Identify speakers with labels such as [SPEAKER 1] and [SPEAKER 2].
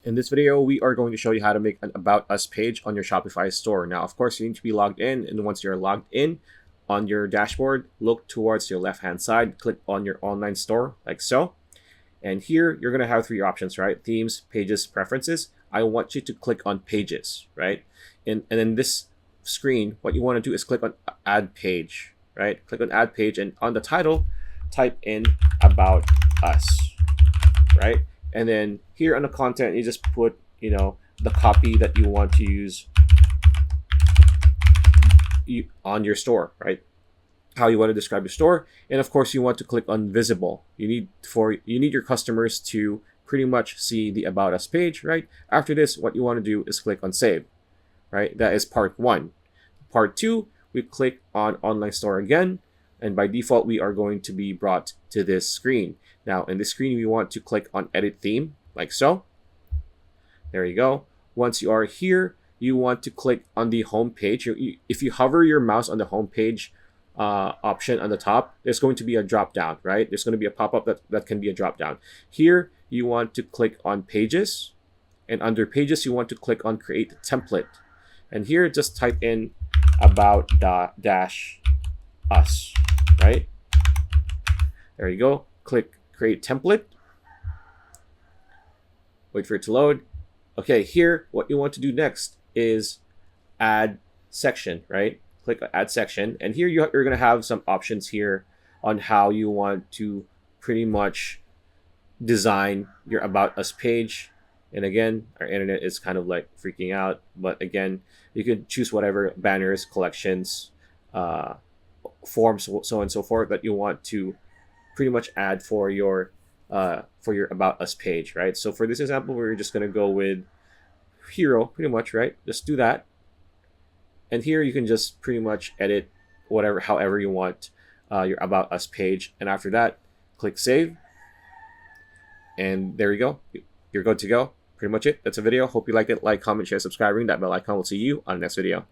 [SPEAKER 1] In this video, we are going to show you how to make an About Us page on your Shopify store. Now, of course, you need to be logged in, and once you're logged in on your dashboard, look towards your left-hand side, click on your online store like so. And here, you're going to have three options, right? Themes, pages, preferences. I want you to click on pages, right? And in this screen, what you want to do is click on Add Page, right? Click on Add Page, and on the title, type in About Us, right? And then here on the content, you just put, the copy that you want to use on your store, right? How you want to describe your store. And of course, you want to click on visible. You need your customers to pretty much see the About Us page, right? After this, what you want to do is click on save, right? That is part 1. Part 2, we click on online store again. And by default, we are going to be brought to this screen. Now, in this screen, we want to click on Edit Theme, like so. There you go. Once you are here, you want to click on the home page. If you hover your mouse on the home page option on the top, there's going to be a drop down, right? There's going to be a pop-up that can be a drop down. Here, you want to click on Pages. And under Pages, you want to click on Create Template. And here, just type in About-Us, right? There you go. Click Create Template. Wait for it to load. Okay, here, what you want to do next is add section, right? Click Add Section. And here you're going to have some options here on how you want to pretty much design your About Us page. And again, our internet is kind of like freaking out. But again, you can choose whatever banners, collections, forms, so on and so forth that you want to pretty much add for your About Us page, right? So for this example, we're just going to go with hero, pretty much, right? Just do that. And here you can just pretty much edit however you want your About Us page. And after that, click save. And there you go. You're good to go. Pretty much it. That's a video. Hope you liked it. Like, comment, share, subscribe, ring that bell icon. We'll see you on the next video.